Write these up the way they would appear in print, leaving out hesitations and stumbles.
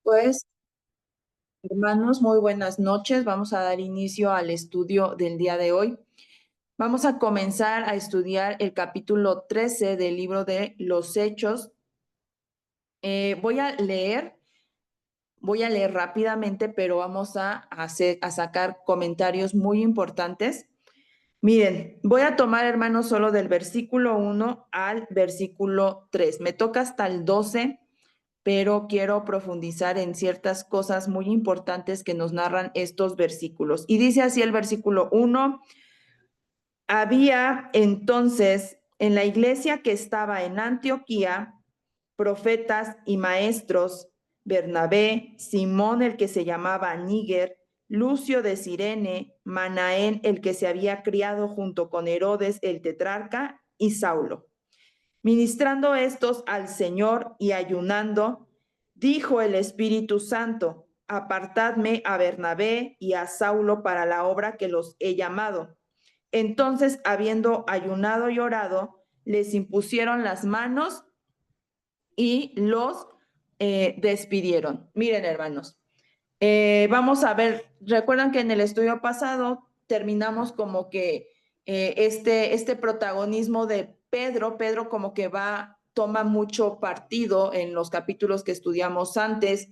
Pues, hermanos, muy buenas noches. Vamos a dar inicio al estudio del día de hoy. Vamos a comenzar a estudiar el capítulo 13 del libro de los Hechos. Voy a leer rápidamente, pero vamos a sacar comentarios muy importantes. Miren, voy a tomar, hermanos, solo del versículo 1 al versículo 3. Me toca hasta el 12, pero quiero profundizar en ciertas cosas muy importantes que nos narran estos versículos. Y dice así el versículo 1: había entonces en la iglesia que estaba en Antioquía profetas y maestros: Bernabé, Simón el que se llamaba Níger, Lucio de Cirene, Manaén el que se había criado junto con Herodes el tetrarca, y Saulo. Ministrando estos al Señor y ayunando, dijo el Espíritu Santo: apartadme a Bernabé y a Saulo para la obra que los he llamado. Entonces, habiendo ayunado y orado, les impusieron las manos y los despidieron. Miren, hermanos, vamos a ver, recuerdan que en el estudio pasado terminamos como que este protagonismo de Pedro como que toma mucho partido en los capítulos que estudiamos antes.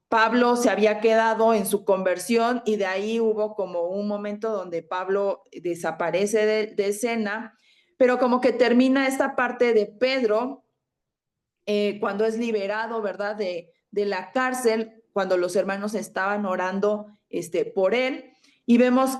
Pablo se había quedado en su conversión y de ahí hubo como un momento donde Pablo desaparece de escena, pero como que termina esta parte de Pedro cuando es liberado, ¿verdad? De la cárcel, cuando los hermanos estaban orando por él. Y vemos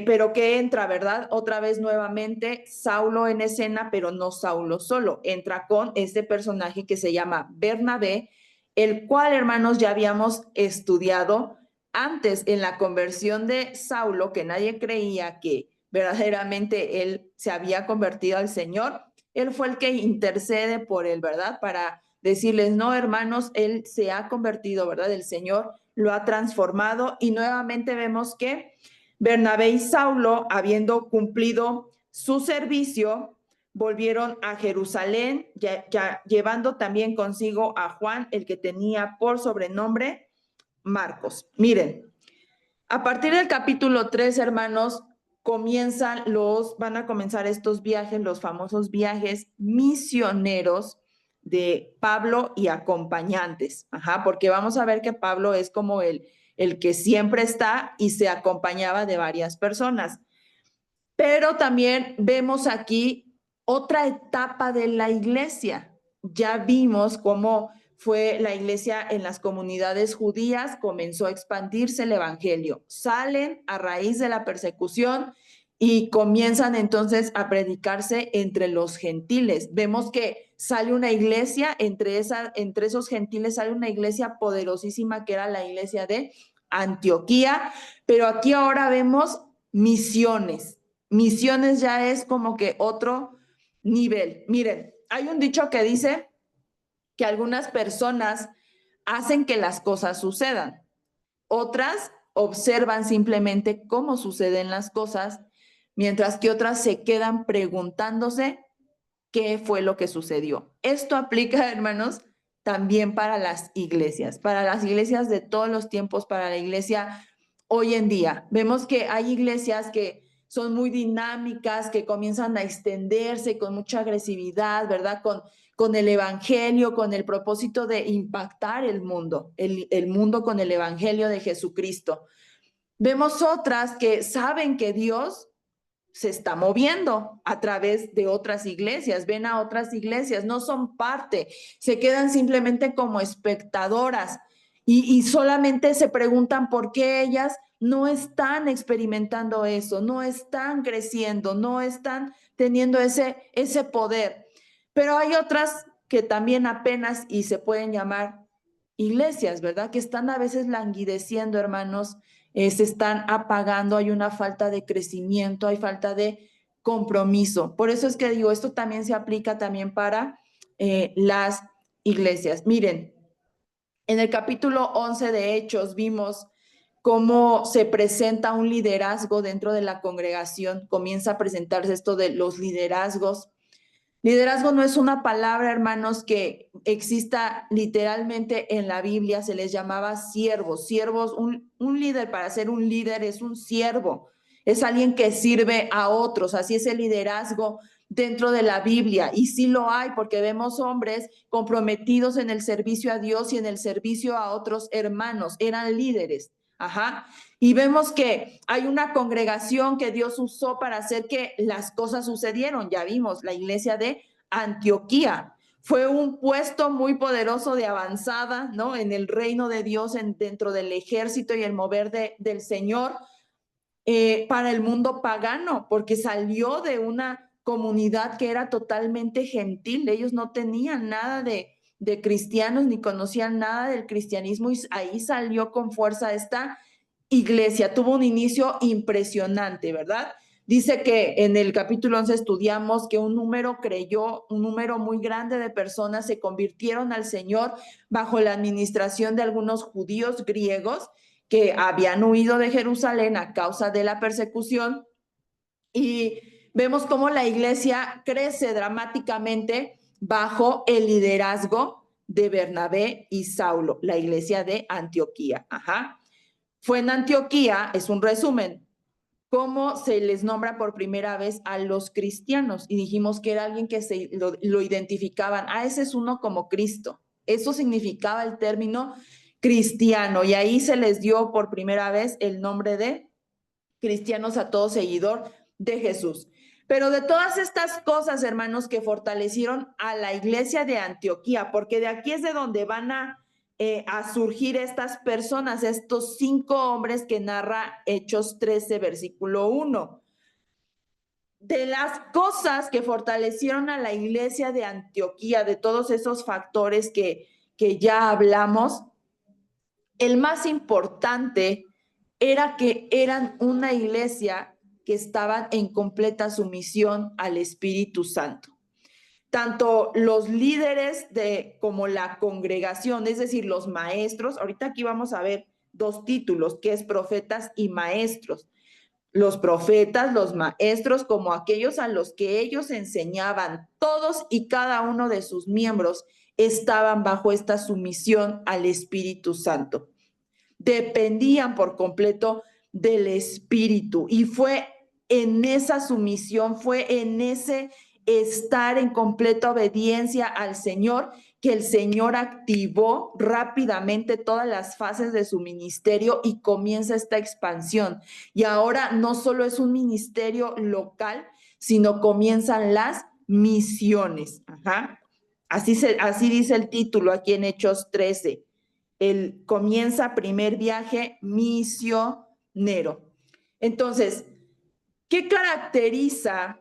pero que entra, ¿verdad? Otra vez nuevamente Saulo en escena, pero no Saulo solo. Entra con este personaje que se llama Bernabé, el cual, hermanos, ya habíamos estudiado antes en la conversión de Saulo, que nadie creía que verdaderamente él se había convertido al Señor. Él fue el que intercede por él, ¿verdad? Para decirles: no, hermanos, él se ha convertido, ¿verdad? El Señor lo ha transformado. Y nuevamente vemos que Bernabé y Saulo, habiendo cumplido su servicio, volvieron a Jerusalén, ya llevando también consigo a Juan, el que tenía por sobrenombre Marcos. Miren, a partir del capítulo 3, hermanos, van a comenzar estos viajes, los famosos viajes misioneros de Pablo y acompañantes. Porque vamos a ver que Pablo es como el que siempre está y se acompañaba de varias personas. Pero también vemos aquí otra etapa de la iglesia. Ya vimos cómo fue la iglesia en las comunidades judías, comenzó a expandirse el evangelio. Salen a raíz de la persecución y comienzan entonces a predicarse entre los gentiles. Vemos que sale una iglesia, entre esos gentiles sale una iglesia poderosísima que era la iglesia de Antioquía, pero aquí ahora vemos misiones. Misiones ya es como que otro nivel. Miren, hay un dicho que dice que algunas personas hacen que las cosas sucedan, otras observan simplemente cómo suceden las cosas, mientras que otras se quedan preguntándose qué fue lo que sucedió. Esto aplica, hermanos, también para las iglesias de todos los tiempos, para la iglesia hoy en día. Vemos que hay iglesias que son muy dinámicas, que comienzan a extenderse con mucha agresividad, ¿verdad? Con el evangelio, con el propósito de impactar el mundo con el evangelio de Jesucristo. Vemos otras que saben que Dios se está moviendo a través de otras iglesias, ven a otras iglesias, no son parte, se quedan simplemente como espectadoras y solamente se preguntan por qué ellas no están experimentando eso, no están creciendo, no están teniendo ese poder. Pero hay otras que también apenas y se pueden llamar iglesias, ¿verdad? Que están a veces languideciendo, hermanos, se están apagando, hay una falta de crecimiento, hay falta de compromiso. Por eso es que digo, esto también se aplica también para las iglesias. Miren, en el capítulo 11 de Hechos vimos cómo se presenta un liderazgo dentro de la congregación, comienza a presentarse esto de los liderazgos. Liderazgo no es una palabra, hermanos, que exista literalmente en la Biblia. Se les llamaba siervos. Siervos, un líder, para ser un líder, es un siervo. Es alguien que sirve a otros. Así es el liderazgo dentro de la Biblia. Y sí lo hay, porque vemos hombres comprometidos en el servicio a Dios y en el servicio a otros hermanos. Eran líderes. Ajá. Y vemos que hay una congregación que Dios usó para hacer que las cosas sucedieron. Ya vimos, la iglesia de Antioquía. Fue un puesto muy poderoso de avanzada, ¿no? En el reino de Dios, dentro del ejército y el mover del Señor, para el mundo pagano, porque salió de una comunidad que era totalmente gentil. Ellos no tenían nada de cristianos ni conocían nada del cristianismo, y ahí salió con fuerza esta iglesia. Tuvo un inicio impresionante, ¿verdad? Dice que en el capítulo 11 estudiamos que un número creyó, un número muy grande de personas se convirtieron al Señor bajo la administración de algunos judíos griegos que habían huido de Jerusalén a causa de la persecución, y vemos cómo la iglesia crece dramáticamente bajo el liderazgo de Bernabé y Saulo, la iglesia de Antioquía. Ajá. Fue en Antioquía, es un resumen, cómo se les nombra por primera vez a los cristianos, y dijimos que era alguien que lo identificaban. Ese es uno como Cristo. Eso significaba el término cristiano, y ahí se les dio por primera vez el nombre de cristianos a todo seguidor de Jesús. Pero de todas estas cosas, hermanos, que fortalecieron a la iglesia de Antioquía, porque de aquí es de donde van a surgir estas personas, estos 5 hombres que narra Hechos 13, versículo 1. De las cosas que fortalecieron a la iglesia de Antioquía, de todos esos factores que ya hablamos, el más importante era que eran una iglesia que estaban en completa sumisión al Espíritu Santo. Tanto los líderes como la congregación, es decir, los maestros. Ahorita aquí vamos a ver 2 títulos, que es profetas y maestros. Los profetas, los maestros, como aquellos a los que ellos enseñaban, todos y cada uno de sus miembros estaban bajo esta sumisión al Espíritu Santo. Dependían por completo del Espíritu, y fue en esa sumisión, fue en ese estar en completa obediencia al Señor que el Señor activó rápidamente todas las fases de su ministerio y comienza esta expansión. Y ahora no solo es un ministerio local, sino comienzan las misiones. Ajá. Así dice el título aquí en Hechos 13. Comienza primer viaje misionero. Entonces, ¿qué caracteriza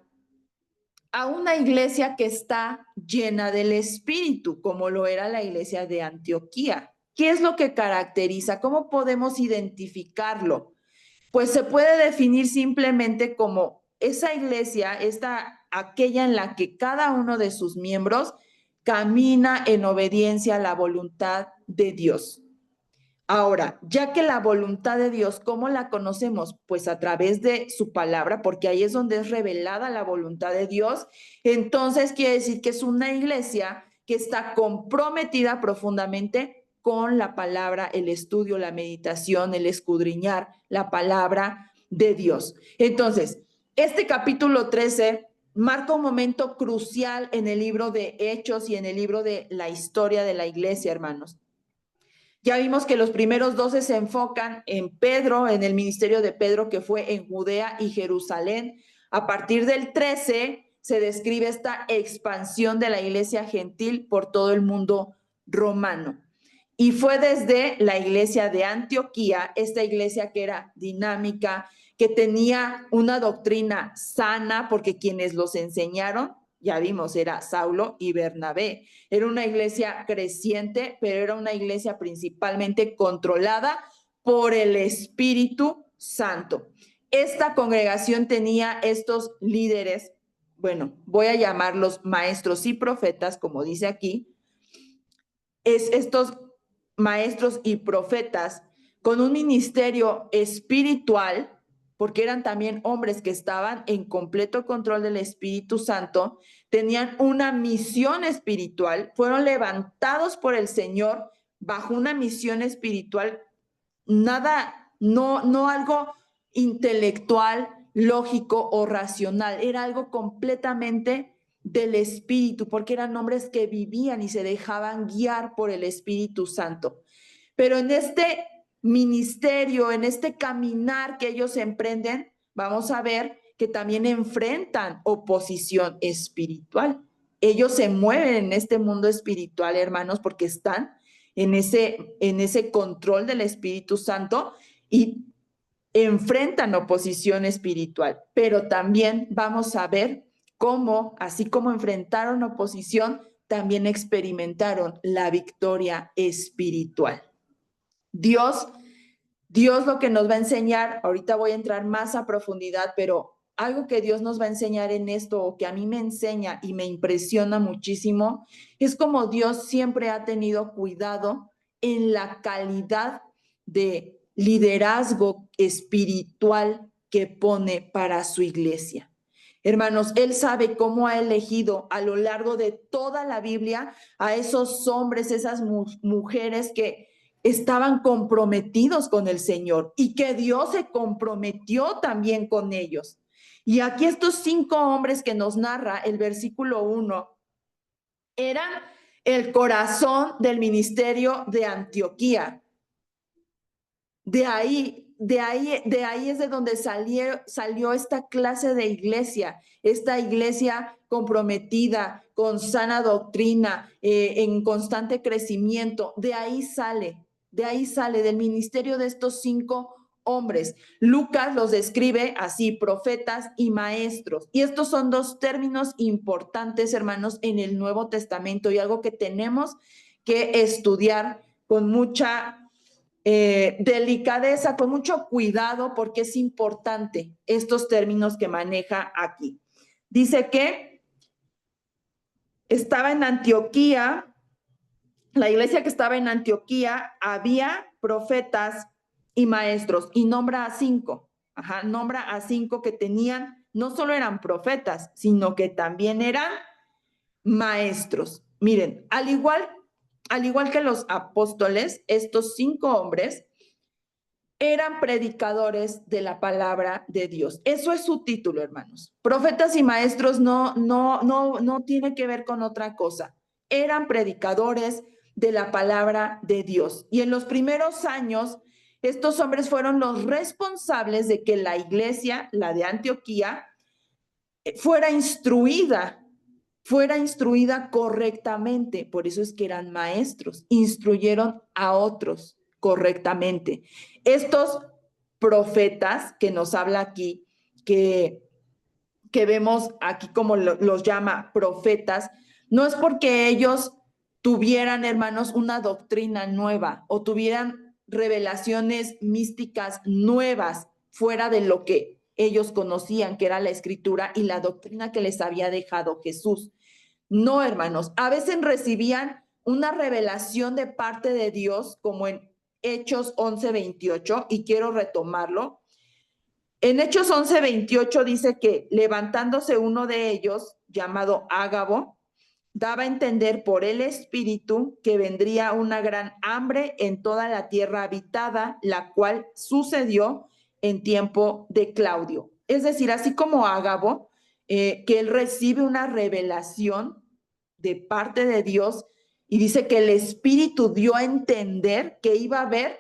a una iglesia que está llena del Espíritu, como lo era la iglesia de Antioquía? ¿Qué es lo que caracteriza? ¿Cómo podemos identificarlo? Pues se puede definir simplemente como esa iglesia, aquella en la que cada uno de sus miembros camina en obediencia a la voluntad de Dios. Ahora, ya que la voluntad de Dios, ¿cómo la conocemos? Pues a través de su palabra, porque ahí es donde es revelada la voluntad de Dios. Entonces quiere decir que es una iglesia que está comprometida profundamente con la palabra, el estudio, la meditación, el escudriñar la palabra de Dios. Entonces, este capítulo 13 marca un momento crucial en el libro de Hechos y en el libro de la historia de la iglesia, hermanos. Ya vimos que los primeros 12 se enfocan en Pedro, en el ministerio de Pedro, que fue en Judea y Jerusalén. A partir del 13 se describe esta expansión de la iglesia gentil por todo el mundo romano. Y fue desde la iglesia de Antioquía, esta iglesia que era dinámica, que tenía una doctrina sana, porque quienes los enseñaron, ya vimos, era Saulo y Bernabé. Era una iglesia creciente, pero era una iglesia principalmente controlada por el Espíritu Santo. Esta congregación tenía estos líderes, bueno, voy a llamarlos maestros y profetas, como dice aquí, estos maestros y profetas con un ministerio espiritual, porque eran también hombres que estaban en completo control del Espíritu Santo, tenían una misión espiritual, fueron levantados por el Señor bajo una misión espiritual, no algo intelectual, lógico o racional, era algo completamente del Espíritu, porque eran hombres que vivían y se dejaban guiar por el Espíritu Santo. Pero en este ministerio, en este caminar que ellos emprenden, vamos a ver que también enfrentan oposición espiritual. Ellos se mueven en este mundo espiritual, hermanos, porque están en ese control del Espíritu Santo y enfrentan oposición espiritual. Pero también vamos a ver cómo, así como enfrentaron oposición, también experimentaron la victoria espiritual. Dios lo que nos va a enseñar, ahorita voy a entrar más a profundidad, pero algo que Dios nos va a enseñar en esto, o que a mí me enseña y me impresiona muchísimo, es como Dios siempre ha tenido cuidado en la calidad de liderazgo espiritual que pone para su iglesia. Hermanos, Él sabe cómo ha elegido a lo largo de toda la Biblia a esos hombres, esas mujeres que estaban comprometidos con el Señor y que Dios se comprometió también con ellos. Y aquí estos 5 hombres que nos narra el versículo 1 eran el corazón del ministerio de Antioquía. De ahí es de donde salió esta clase de iglesia, esta iglesia comprometida, con sana doctrina, en constante crecimiento. De ahí sale del ministerio de estos 5 hombres. Lucas los describe así: profetas y maestros. Y estos son 2 términos importantes, hermanos, en el Nuevo Testamento, y algo que tenemos que estudiar con mucha delicadeza, con mucho cuidado, porque es importante estos términos que maneja aquí. Dice que estaba en Antioquía, la iglesia que estaba en Antioquía, había profetas y maestros, y nombra a 5, nombra a 5 que tenían, no solo eran profetas, sino que también eran maestros. Miren, al igual que los apóstoles, estos 5 hombres eran predicadores de la palabra de Dios. Eso es su título, hermanos. Profetas y maestros no tiene que ver con otra cosa. Eran predicadores de la palabra de Dios. Y en los primeros años, estos hombres fueron los responsables de que la iglesia, la de Antioquía, fuera instruida correctamente. Por eso es que eran maestros, instruyeron a otros correctamente. Estos profetas que nos habla aquí, que vemos aquí como los llama profetas, no es porque ellos tuvieran, hermanos, una doctrina nueva o tuvieran revelaciones místicas nuevas fuera de lo que ellos conocían, que era la escritura y la doctrina que les había dejado Jesús. No, hermanos, a veces recibían una revelación de parte de Dios, como en Hechos 11:28, y quiero retomarlo. En Hechos 11:28 dice que levantándose uno de ellos, llamado Ágabo, daba a entender por el Espíritu que vendría una gran hambre en toda la tierra habitada, la cual sucedió en tiempo de Claudio. Es decir, así como Ágabo, que él recibe una revelación de parte de Dios y dice que el Espíritu dio a entender que iba a haber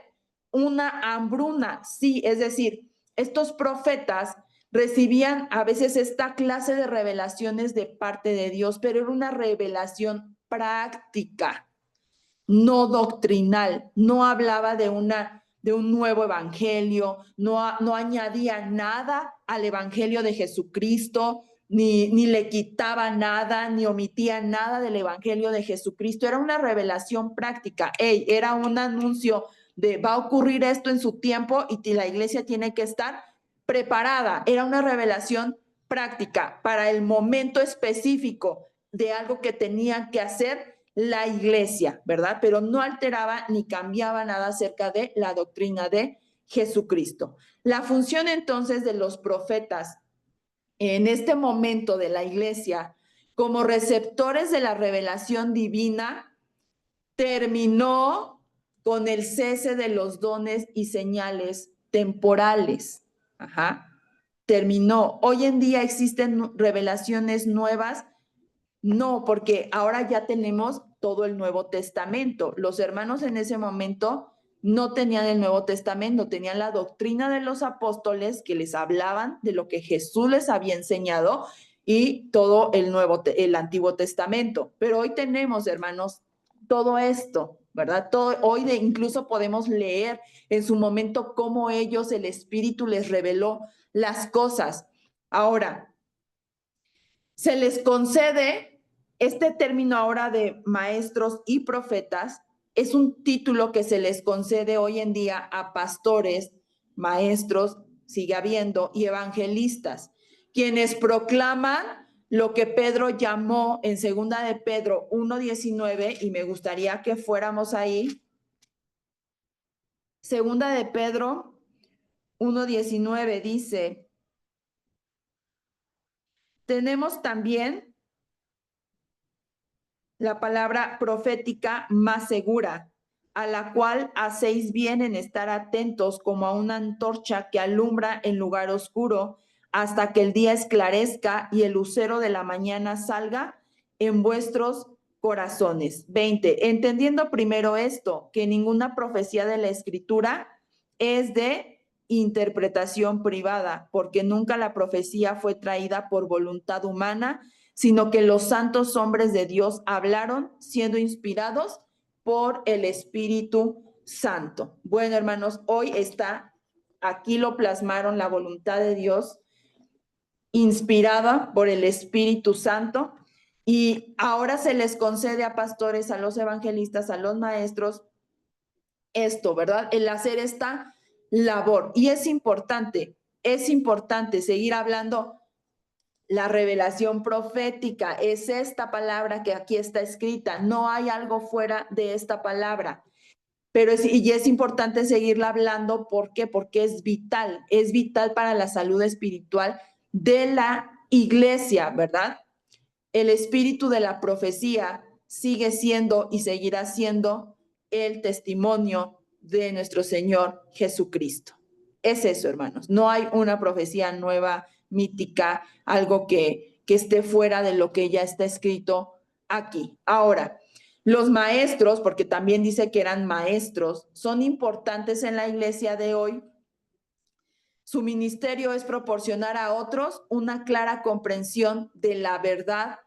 una hambruna. Sí, es decir, estos profetas recibían a veces esta clase de revelaciones de parte de Dios, pero era una revelación práctica, no doctrinal. No hablaba de un nuevo evangelio, no añadía nada al evangelio de Jesucristo, ni le quitaba nada, ni omitía nada del evangelio de Jesucristo. Era una revelación práctica. Era un anuncio de va a ocurrir esto en su tiempo y la iglesia tiene que estar preparada. Era una revelación práctica para el momento específico de algo que tenía que hacer la iglesia, ¿verdad? Pero no alteraba ni cambiaba nada acerca de la doctrina de Jesucristo. La función entonces de los profetas en este momento de la iglesia como receptores de la revelación divina terminó con el cese de los dones y señales temporales. Terminó. Hoy en día existen revelaciones nuevas. No, porque ahora ya tenemos todo el Nuevo Testamento. Los hermanos en ese momento no tenían el Nuevo Testamento, tenían la doctrina de los apóstoles que les hablaban de lo que Jesús les había enseñado y todo el Antiguo Testamento. Pero hoy tenemos, hermanos, todo esto, ¿verdad? Hoy incluso podemos leer en su momento cómo ellos, el Espíritu les reveló las cosas. Ahora, se les concede este término ahora de maestros y profetas, es un título que se les concede hoy en día a pastores, maestros, sigue habiendo, y evangelistas, quienes proclaman lo que Pedro llamó en segunda de Pedro 1:19, y me gustaría que fuéramos ahí. Segunda de Pedro 1:19 dice: tenemos también la palabra profética más segura, a la cual hacéis bien en estar atentos como a una antorcha que alumbra en lugar oscuro hasta que el día esclarezca y el lucero de la mañana salga en vuestros corazones. 20. Entendiendo primero esto, que ninguna profecía de la Escritura es de interpretación privada, porque nunca la profecía fue traída por voluntad humana, sino que los santos hombres de Dios hablaron siendo inspirados por el Espíritu Santo. Bueno, hermanos, hoy está, aquí lo plasmaron, la voluntad de Dios, inspirada por el Espíritu Santo, y ahora se les concede a pastores, a los evangelistas, a los maestros, esto, ¿verdad? El hacer esta labor. Y es importante seguir hablando. La revelación profética es esta palabra que aquí está escrita. No hay algo fuera de esta palabra. Pero es importante seguirla hablando. ¿Por qué? Porque es vital para la salud espiritual de la iglesia, ¿verdad? El espíritu de la profecía sigue siendo y seguirá siendo el testimonio de nuestro Señor Jesucristo. Es eso, hermanos. No hay una profecía nueva, mítica, algo que esté fuera de lo que ya está escrito aquí. Ahora, los maestros, porque también dice que eran maestros, son importantes en la iglesia de hoy. Su ministerio es proporcionar a otros una clara comprensión de la verdad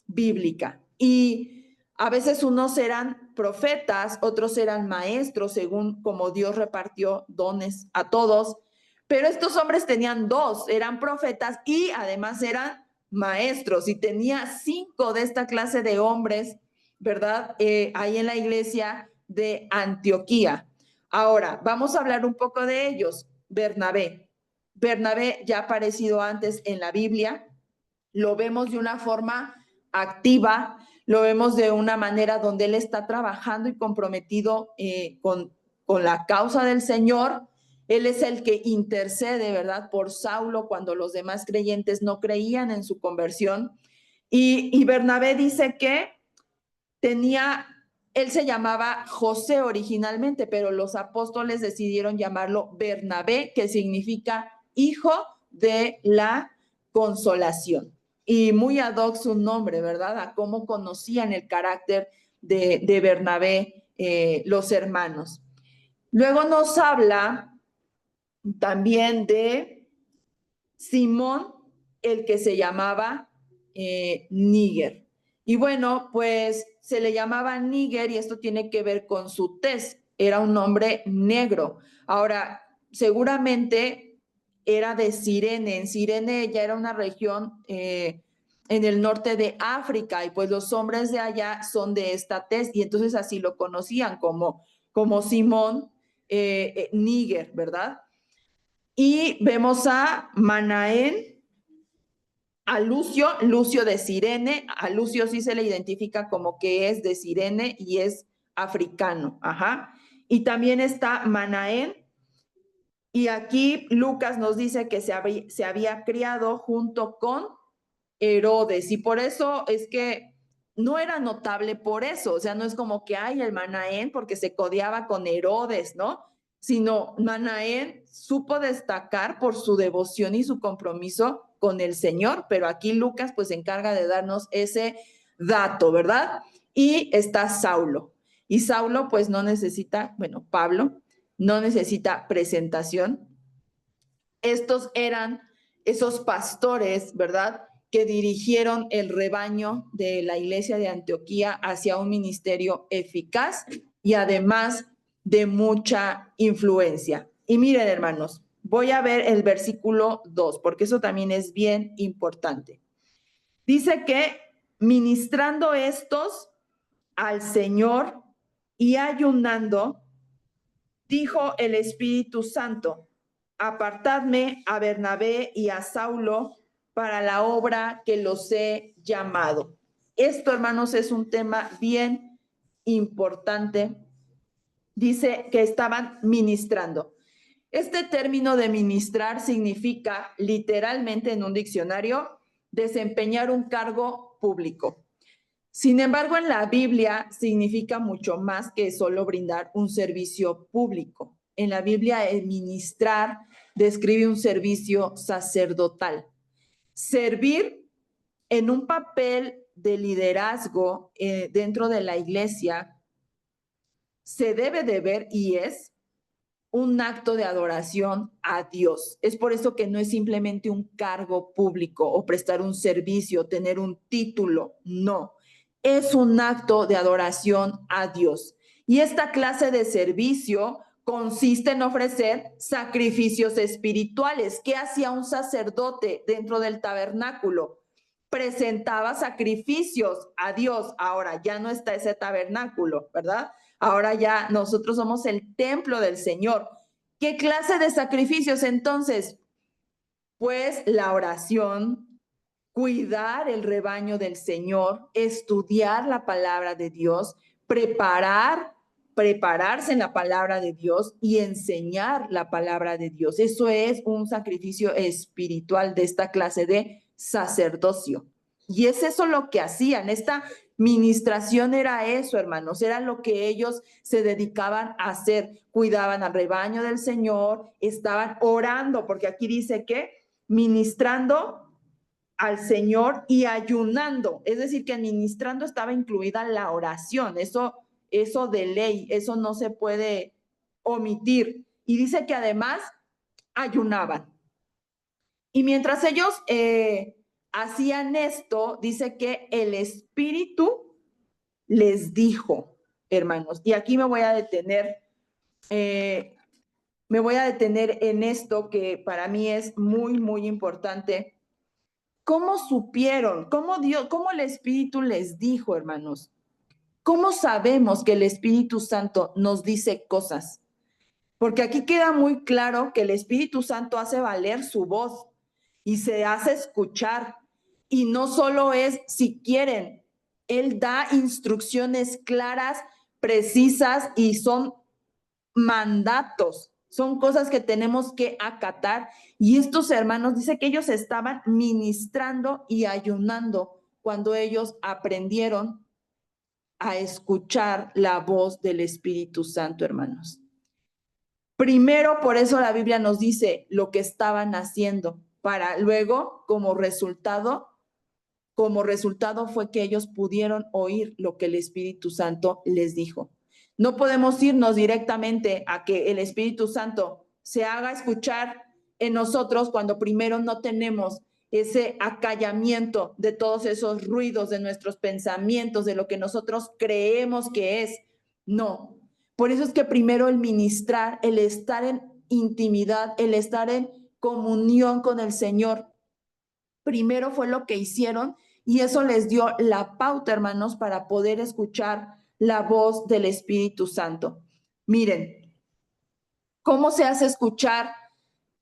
bíblica. Y a veces unos eran profetas, otros eran maestros, según como Dios repartió dones a todos. Pero estos hombres tenían dos, eran profetas y además eran maestros. Y tenía 5 de esta clase de hombres, ¿verdad? Ahí en la iglesia de Antioquía. Ahora, vamos a hablar un poco de ellos. Bernabé ya ha aparecido antes en la Biblia, lo vemos de una forma activa, lo vemos de una manera donde él está trabajando y comprometido con la causa del Señor. Él es el que intercede, ¿verdad?, por Saulo cuando los demás creyentes no creían en su conversión. Y Bernabé dice que él se llamaba José originalmente, pero los apóstoles decidieron llamarlo Bernabé, que significa hijo de la consolación. Y muy ad hoc su nombre, ¿verdad? A cómo conocían el carácter de Bernabé los hermanos. Luego nos habla también de Simón, el que se llamaba Níger. Y bueno, pues se le llamaba Níger y esto tiene que ver con su tez. Era un hombre negro. Ahora, seguramente era de Cirene. En Cirene ya era una región en el norte de África y pues los hombres de allá son de esta tez y entonces así lo conocían como Simón Níger, ¿verdad? Y vemos a Manaén, a Lucio de Cirene. A Lucio sí se le identifica como que es de Cirene y es africano. Y también está Manaén, Y aquí Lucas nos dice que se había criado junto con Herodes, y por eso es que no era notable por eso, o sea, no es como que hay el Manaén porque se codeaba con Herodes, ¿no? Sino Manaén supo destacar por su devoción y su compromiso con el Señor, pero aquí Lucas pues se encarga de darnos ese dato, ¿verdad? Y está Saulo. Y Saulo pues no necesita, bueno, Pablo no necesita presentación. Estos eran esos pastores, ¿verdad?, que dirigieron el rebaño de la iglesia de Antioquía hacia un ministerio eficaz y además de mucha influencia. Y miren, hermanos, voy a ver el versículo 2, porque eso también es bien importante. Dice que ministrando estos al Señor y ayunando, dijo el Espíritu Santo: apartadme a Bernabé y a Saulo para la obra que los he llamado. Esto, hermanos, es un tema bien importante. Dice que estaban ministrando. Este término de ministrar significa, literalmente en un diccionario, desempeñar un cargo público. Sin embargo, en la Biblia significa mucho más que solo brindar un servicio público. En la Biblia, el ministrar describe un servicio sacerdotal. Servir en un papel de liderazgo dentro de la iglesia se debe de ver y es un acto de adoración a Dios. Es por eso que no es simplemente un cargo público o prestar un servicio, tener un título, no. Es un acto de adoración a Dios. Y esta clase de servicio consiste en ofrecer sacrificios espirituales. ¿Qué hacía un sacerdote dentro del tabernáculo? Presentaba sacrificios a Dios. Ahora ya no está ese tabernáculo, ¿verdad? Ahora ya nosotros somos el templo del Señor. ¿Qué clase de sacrificios entonces? Pues la oración, cuidar el rebaño del Señor, estudiar la palabra de Dios, prepararse en la palabra de Dios y enseñar la palabra de Dios. Eso es un sacrificio espiritual de esta clase de sacerdocio. Y es eso lo que hacían. Esta ministración era eso, hermanos, era lo que ellos se dedicaban a hacer. Cuidaban al rebaño del Señor, estaban orando, porque aquí dice que ministrando al Señor y ayunando, es decir, que ministrando estaba incluida la oración, eso de ley, eso no se puede omitir. Y dice que además ayunaban. Y mientras ellos hacían esto, dice que el Espíritu les dijo, hermanos, y aquí eh, me voy a detener en esto que para mí es muy, muy importante. ¿Cómo supieron? ¿Cómo el Espíritu les dijo, hermanos? ¿Cómo sabemos que el Espíritu Santo nos dice cosas? Porque aquí queda muy claro que el Espíritu Santo hace valer su voz y se hace escuchar. Y no solo es si quieren, Él da instrucciones claras, precisas y son mandatos, son cosas que tenemos que acatar. Y estos hermanos, dice que ellos estaban ministrando y ayunando cuando ellos aprendieron a escuchar la voz del Espíritu Santo, hermanos. Primero, por eso la Biblia nos dice lo que estaban haciendo, para luego, como resultado fue que ellos pudieron oír lo que el Espíritu Santo les dijo. No podemos irnos directamente a que el Espíritu Santo se haga escuchar en nosotros cuando primero no tenemos ese acallamiento de todos esos ruidos de nuestros pensamientos, de lo que nosotros creemos que es. No. Por eso es que primero el ministrar, el estar en intimidad, el estar en comunión con el Señor, primero fue lo que hicieron y eso les dio la pauta, hermanos, para poder escuchar la voz del Espíritu Santo. Miren, ¿cómo se hace escuchar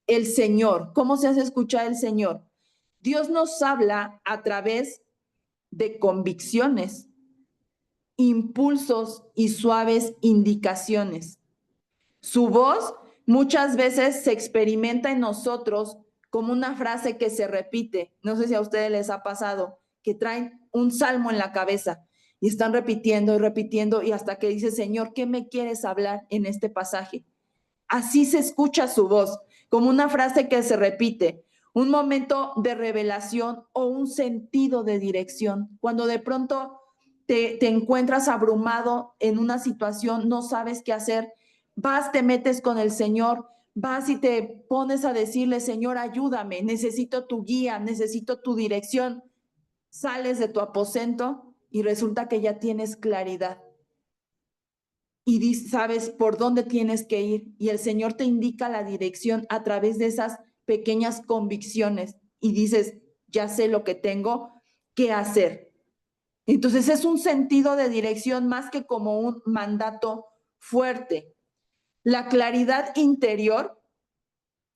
el Señor? ¿Cómo se hace escuchar el Señor? Dios nos habla a través de convicciones, impulsos y suaves indicaciones. Su voz muchas veces se experimenta en nosotros como una frase que se repite. No sé si a ustedes les ha pasado, que traen un salmo en la cabeza y están repitiendo y repitiendo y hasta que dice, Señor, ¿qué me quieres hablar en este pasaje? Así se escucha su voz, como una frase que se repite, un momento de revelación o un sentido de dirección. Cuando de pronto te encuentras abrumado en una situación, no sabes qué hacer, vas, te metes con el Señor, vas y te pones a decirle, Señor, ayúdame, necesito tu guía, necesito tu dirección. Sales de tu aposento y resulta que ya tienes claridad y sabes por dónde tienes que ir y el Señor te indica la dirección a través de esas pequeñas convicciones y dices, ya sé lo que tengo que hacer. Entonces es un sentido de dirección más que como un mandato fuerte. La claridad interior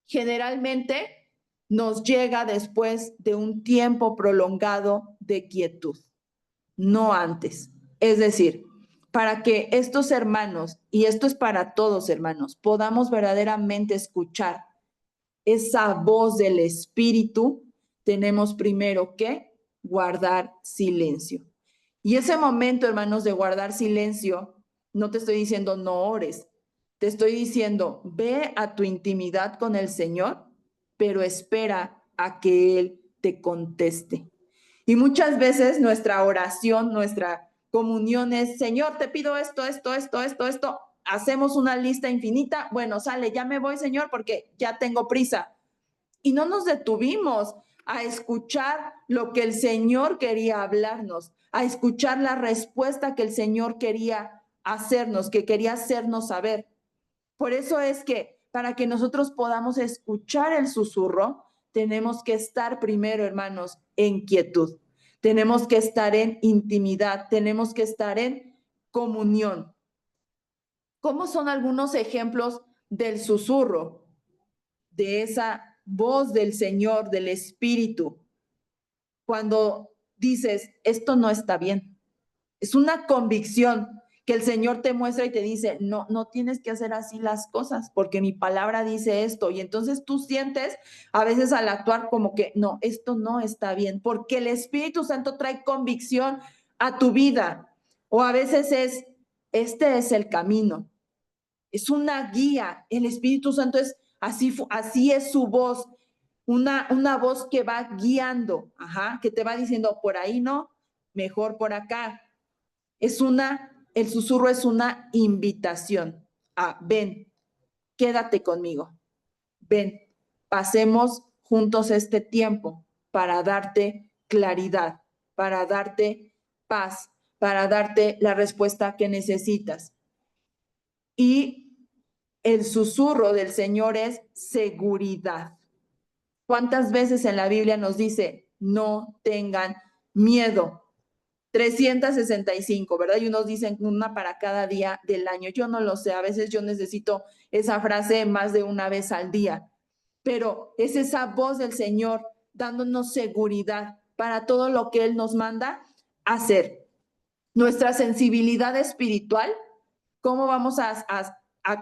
generalmente nos llega después de un tiempo prolongado de quietud, no antes. Es decir, para que estos hermanos, y esto es para todos hermanos, podamos verdaderamente escuchar esa voz del Espíritu, tenemos primero que guardar silencio. Y ese momento, hermanos, de guardar silencio, no te estoy diciendo no ores, te estoy diciendo ve a tu intimidad con el Señor, pero espera a que Él te conteste. Y muchas veces nuestra oración, nuestra comunión es, Señor, te pido esto, esto, esto, esto, esto. Hacemos una lista infinita. Bueno, sale, ya me voy, Señor, porque ya tengo prisa. Y no nos detuvimos a escuchar lo que el Señor quería hablarnos, a escuchar la respuesta que el Señor quería hacernos, que quería hacernos saber. Por eso es que para que nosotros podamos escuchar el susurro, tenemos que estar primero, hermanos, en quietud. Tenemos que estar en intimidad, tenemos que estar en comunión. ¿Cómo son algunos ejemplos del susurro, de esa voz del Señor, del Espíritu? Cuando dices, esto no está bien. Es una convicción que el Señor te muestra y te dice, no, no tienes que hacer así las cosas porque mi palabra dice esto. Y entonces tú sientes a veces al actuar como que, no, esto no está bien, porque el Espíritu Santo trae convicción a tu vida. O a veces es, este es el camino. Es una guía. El Espíritu Santo es así, así es su voz. Una voz que va guiando, que te va diciendo, por ahí no, mejor por acá. El susurro es una invitación a, ven, quédate conmigo, ven, pasemos juntos este tiempo para darte claridad, para darte paz, para darte la respuesta que necesitas. Y el susurro del Señor es seguridad. ¿Cuántas veces en la Biblia nos dice, no tengan miedo? 365, ¿verdad? Y unos dicen una para cada día del año. Yo no lo sé, a veces yo necesito esa frase más de una vez al día, pero es esa voz del Señor dándonos seguridad para todo lo que Él nos manda hacer. Nuestra sensibilidad espiritual, ¿cómo vamos a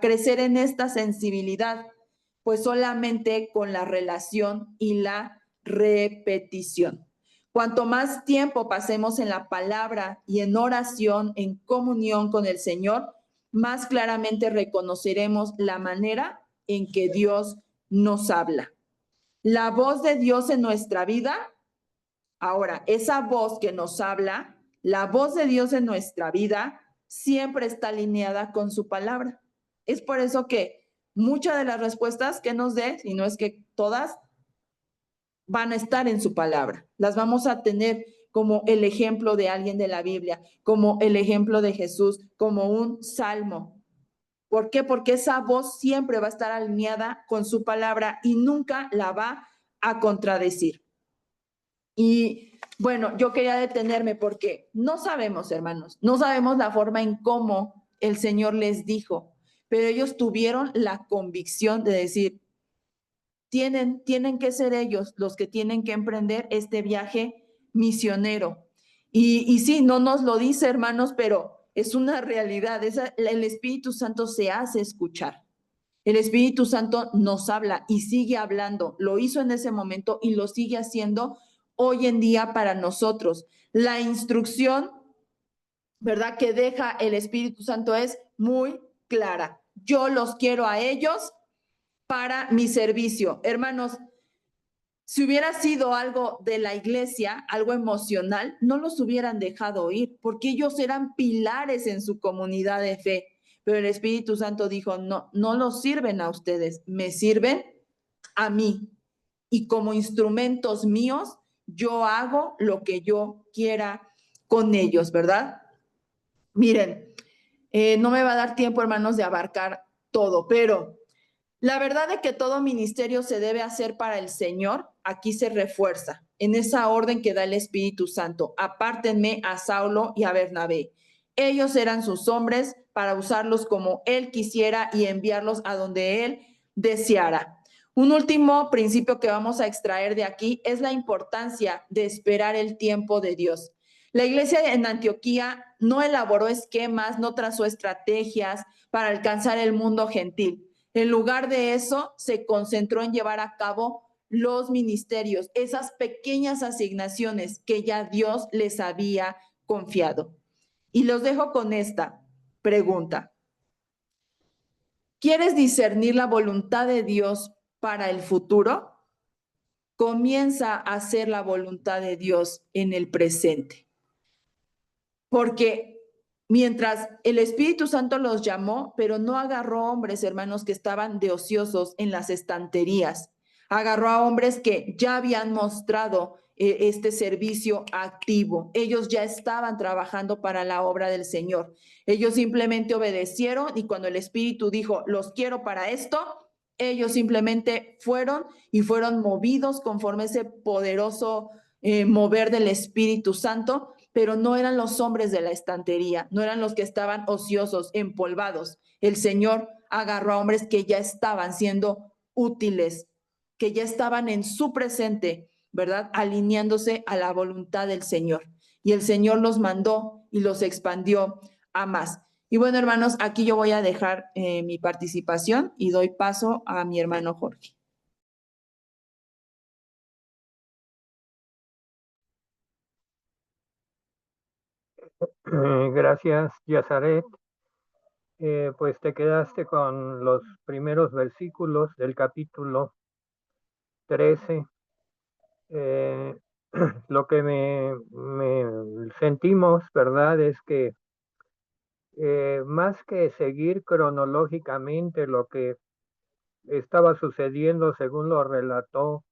crecer en esta sensibilidad? Pues solamente con la relación y la repetición. Cuanto más tiempo pasemos en la palabra y en oración, en comunión con el Señor, más claramente reconoceremos la manera en que Dios nos habla. La voz de Dios en nuestra vida, ahora, esa voz que nos habla, la voz de Dios en nuestra vida, siempre está alineada con su palabra. Es por eso que muchas de las respuestas que nos dé, si no es que todas, van a estar en su palabra. Las vamos a tener como el ejemplo de alguien de la Biblia, como el ejemplo de Jesús, como un salmo. ¿Por qué? Porque esa voz siempre va a estar alineada con su palabra y nunca la va a contradecir. Y bueno, yo quería detenerme porque no sabemos, hermanos, no sabemos la forma en cómo el Señor les dijo, pero ellos tuvieron la convicción de decir, tienen que ser ellos los que tienen que emprender este viaje misionero. Y sí, no nos lo dice, hermanos, pero es una realidad. El Espíritu Santo se hace escuchar. El Espíritu Santo nos habla y sigue hablando. Lo hizo en ese momento y lo sigue haciendo hoy en día para nosotros. La instrucción, ¿verdad?, que deja el Espíritu Santo es muy clara. Yo los quiero a ellos para mi servicio. Hermanos, si hubiera sido algo de la iglesia, algo emocional, no los hubieran dejado ir, porque ellos eran pilares en su comunidad de fe. Pero el Espíritu Santo dijo, no, no los sirven a ustedes, me sirven a mí. Y como instrumentos míos, yo hago lo que yo quiera con ellos, ¿verdad? Miren, no me va a dar tiempo, hermanos, de abarcar todo, pero la verdad de que todo ministerio se debe hacer para el Señor, aquí se refuerza en esa orden que da el Espíritu Santo. Apártenme a Saulo y a Bernabé. Ellos eran sus hombres para usarlos como Él quisiera y enviarlos a donde Él deseara. Un último principio que vamos a extraer de aquí es la importancia de esperar el tiempo de Dios. La iglesia en Antioquía no elaboró esquemas, no trazó estrategias para alcanzar el mundo gentil. En lugar de eso, se concentró en llevar a cabo los ministerios, esas pequeñas asignaciones que ya Dios les había confiado. Y los dejo con esta pregunta. ¿Quieres discernir la voluntad de Dios para el futuro? Comienza a hacer la voluntad de Dios en el presente. Porque mientras el Espíritu Santo los llamó, pero no agarró hombres, hermanos, que estaban de ociosos en las estanterías. Agarró a hombres que ya habían mostrado este servicio activo. Ellos ya estaban trabajando para la obra del Señor. Ellos simplemente obedecieron y cuando el Espíritu dijo, los quiero para esto, ellos simplemente fueron y fueron movidos conforme ese poderoso mover del Espíritu Santo, pero no eran los hombres de la estantería, no eran los que estaban ociosos, empolvados. El Señor agarró a hombres que ya estaban siendo útiles, que ya estaban en su presente, ¿verdad? Alineándose a la voluntad del Señor. Y el Señor los mandó y los expandió a más. Y bueno, hermanos, aquí yo voy a dejar mi participación y doy paso a mi hermano Jorge. Gracias, Yazaret. Pues te quedaste con los primeros versículos del capítulo 13. Lo que me sentimos, ¿verdad? Es que más que seguir cronológicamente lo que estaba sucediendo según lo relató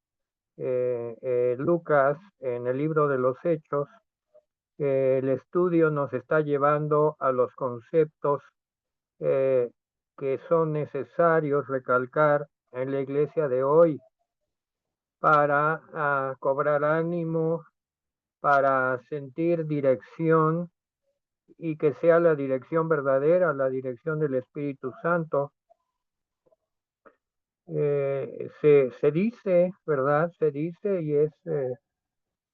Lucas en el libro de los Hechos, el estudio nos está llevando a los conceptos que son necesarios recalcar en la iglesia de hoy para cobrar ánimo, para sentir dirección y que sea la dirección verdadera, la dirección del Espíritu Santo. Se dice, ¿verdad? Se dice y es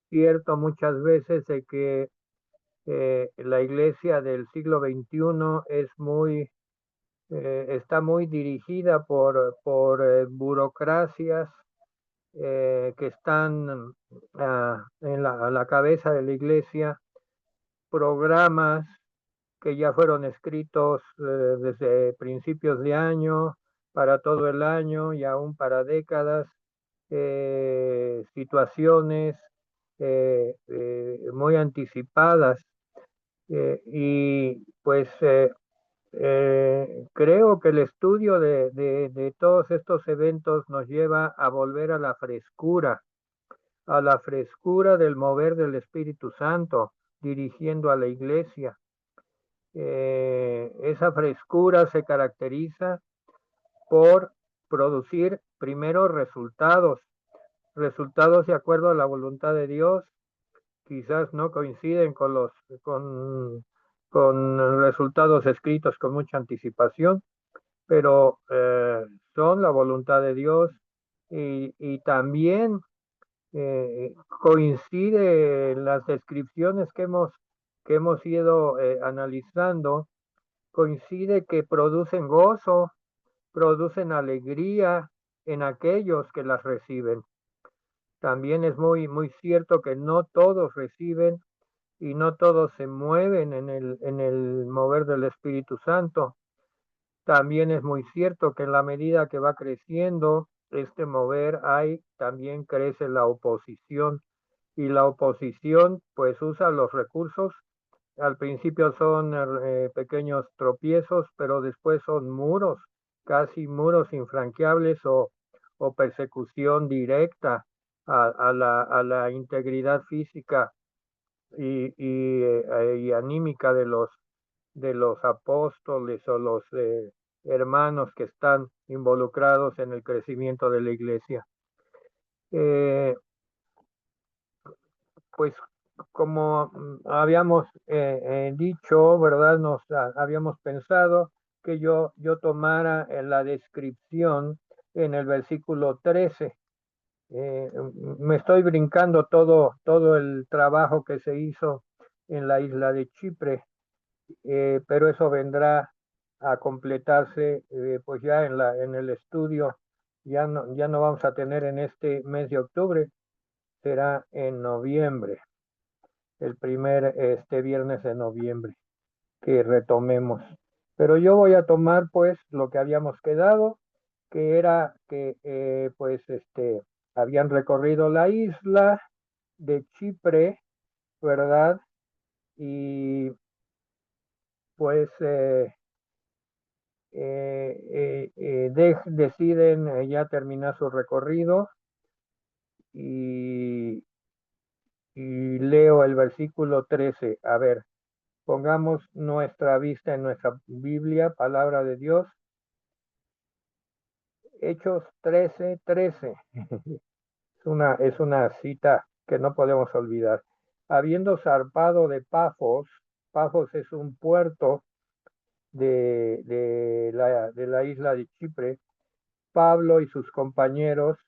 cierto muchas veces de que la iglesia del siglo XXI es está muy dirigida por burocracias que están a la cabeza de la iglesia, programas que ya fueron escritos desde principios de año, para todo el año y aún para décadas, situaciones muy anticipadas. Y pues creo que el estudio de todos estos eventos nos lleva a volver a la frescura del mover del Espíritu Santo, dirigiendo a la iglesia. Esa frescura se caracteriza por producir primero resultados de acuerdo a la voluntad de Dios. Quizás no coinciden con resultados escritos con mucha anticipación, pero son la voluntad de Dios y también coincide en las descripciones que hemos ido analizando, coincide que producen gozo, producen alegría en aquellos que las reciben. También es muy cierto que no todos reciben y no todos se mueven en el mover del Espíritu Santo. También es muy cierto que en la medida que va creciendo este mover, también crece la oposición. Y la oposición pues usa los recursos. Al principio son pequeños tropiezos, pero después son muros, casi muros infranqueables o persecución directa a la integridad física y anímica de los apóstoles o los hermanos que están involucrados en el crecimiento de la iglesia. Pues como habíamos dicho, ¿verdad? Habíamos pensado que yo tomara la descripción en el versículo 13. Me estoy brincando todo el trabajo que se hizo en la isla de Chipre, pero eso vendrá a completarse pues ya en el estudio. Ya no vamos a tener en este mes de octubre, será en noviembre, el primer viernes de noviembre que retomemos. Pero yo voy a tomar pues lo que habíamos quedado, que era que habían recorrido la isla de Chipre, ¿verdad? Y pues deciden ya terminar su recorrido y, y leo el versículo 13. A ver, pongamos nuestra vista en nuestra Biblia, palabra de Dios. Hechos 13:13. Es una cita que no podemos olvidar. Habiendo zarpado de Pafos, Pafos es un puerto de la isla de Chipre, Pablo y sus compañeros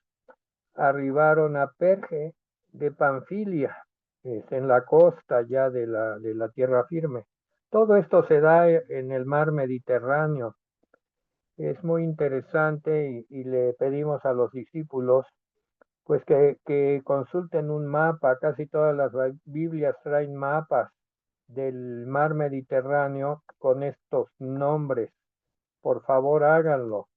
arribaron a Perge de Panfilia, en la costa ya de la tierra firme. Todo esto se da en el mar Mediterráneo. Es muy interesante y le pedimos a los discípulos pues que consulten un mapa. Casi todas las Biblias traen mapas del mar Mediterráneo con estos nombres. Por favor, háganlo.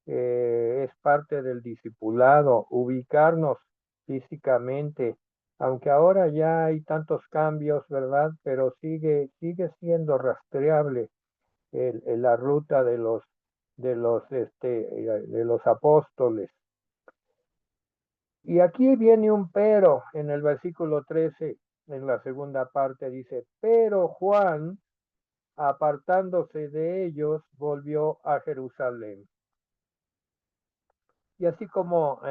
Es parte del discipulado, ubicarnos físicamente, aunque ahora ya hay tantos cambios, ¿verdad? Pero sigue siendo rastreable la ruta de los apóstoles. Y aquí viene un pero en el versículo 13, en la segunda parte dice, pero Juan, apartándose de ellos, volvió a Jerusalén. Y así como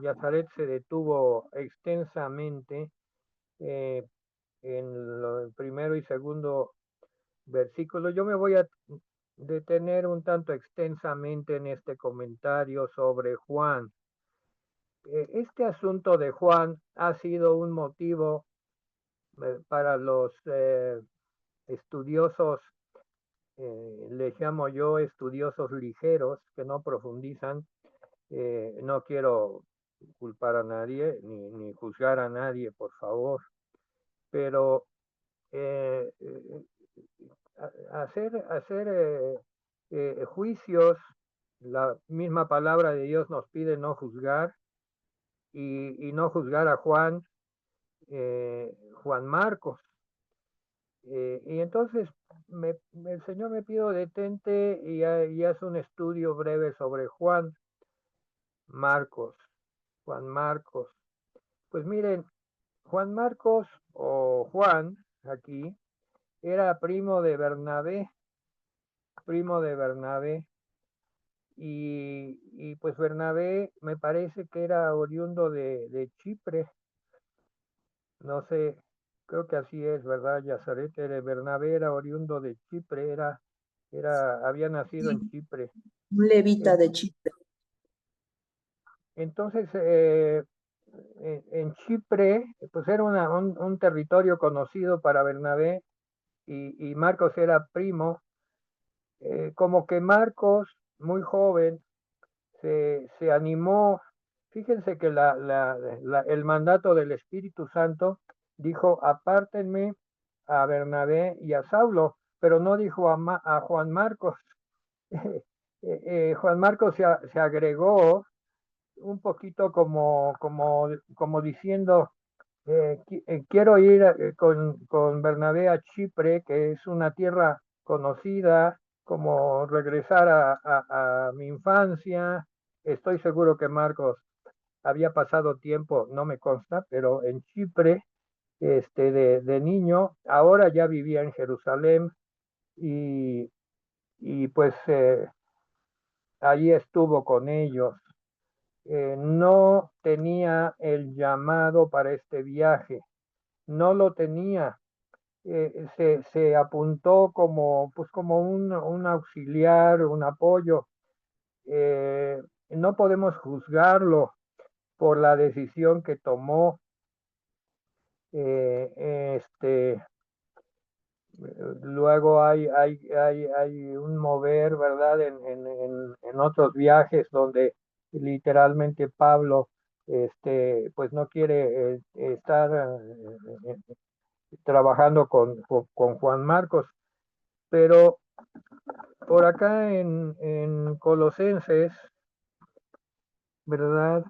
Yazaret se detuvo extensamente en el primero y segundo versículo, yo me voy a detener un tanto extensamente en este comentario sobre Juan. Este asunto de Juan ha sido un motivo para los estudiosos, les llamo yo estudiosos ligeros, que no profundizan. No quiero culpar a nadie ni juzgar a nadie, por favor, pero eh, hacer juicios, la misma palabra de Dios nos pide no juzgar y no juzgar a Juan Marcos. Y entonces el Señor me pidió detente y haz un estudio breve sobre Juan Marcos. Juan Marcos. Pues miren, Juan Marcos o Juan aquí era primo de Bernabé y pues Bernabé me parece que era oriundo de Chipre, no sé, creo que así es, ¿verdad? Yazaret, Bernabé era oriundo de Chipre, había nacido en Sí, Chipre. un levita En- de Chipre. entonces, en Chipre, pues era un territorio conocido para Bernabé y Marcos era primo. Como que Marcos muy joven, se animó. Fíjense que el mandato del Espíritu Santo dijo, apártenme a Bernabé y a Saulo, pero no dijo a Juan Marcos. Juan Marcos se agregó un poquito como diciendo, quiero ir con Bernabé a Chipre, que es una tierra conocida, como regresar a mi infancia. Estoy seguro que Marcos había pasado tiempo, no me consta, pero en Chipre, de niño. Ahora ya vivía en Jerusalén y, y pues ahí estuvo con ellos. No tenía el llamado para este viaje, no lo tenía. Se apuntó pues como un auxiliar, un apoyo. Eh, no podemos juzgarlo por la decisión que tomó. Luego hay un mover, ¿verdad? En otros viajes donde literalmente Pablo, pues no quiere estar trabajando con Juan Marcos, pero por acá en Colosenses, ¿verdad?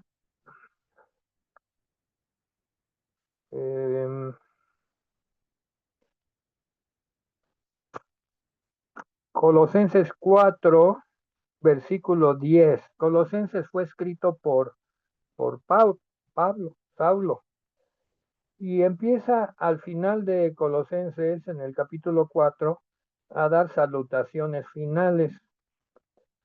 Em, Colosenses 4, versículo 10. Colosenses fue escrito por Saulo. Y empieza al final de Colosenses, en el capítulo 4, a dar salutaciones finales.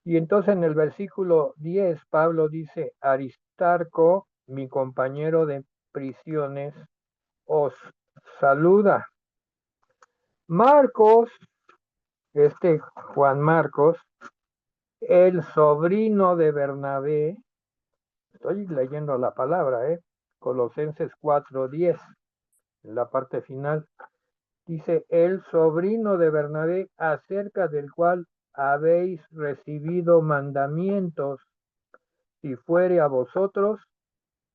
Y entonces en el versículo 10, Pablo dice, Aristarco, mi compañero de prisiones, os saluda. Marcos, Juan Marcos, el sobrino de Bernabé, estoy leyendo la palabra, Colosenses 4:10, en la parte final. Dice, el sobrino de Bernabé, acerca del cual habéis recibido mandamientos, si fuere a vosotros,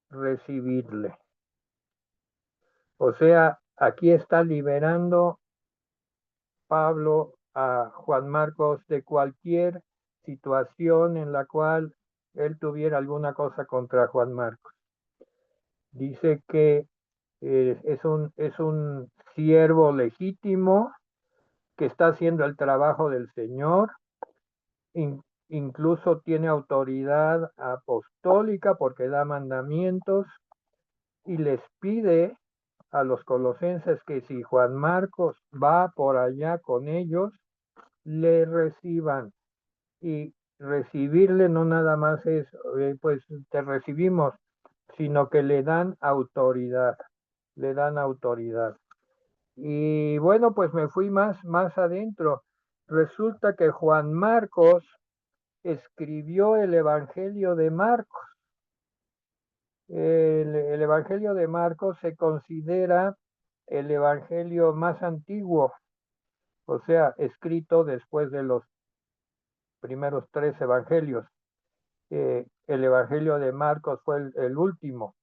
recibidle. O sea, aquí está liberando Pablo a Juan Marcos de cualquier situación en la cual él tuviera alguna cosa contra Juan Marcos. Dice que es un siervo legítimo que está haciendo el trabajo del Señor, incluso tiene autoridad apostólica porque da mandamientos y les pide a los colosenses que si Juan Marcos va por allá con ellos, le reciban. Y recibirle no nada más es, pues te recibimos, sino que le dan autoridad, le dan autoridad. Y bueno, pues me fui más adentro. Resulta que Juan Marcos escribió el Evangelio de Marcos. El Evangelio de Marcos se considera el Evangelio más antiguo, o sea, escrito después de los primeros tres Evangelios. El Evangelio de Marcos fue el último,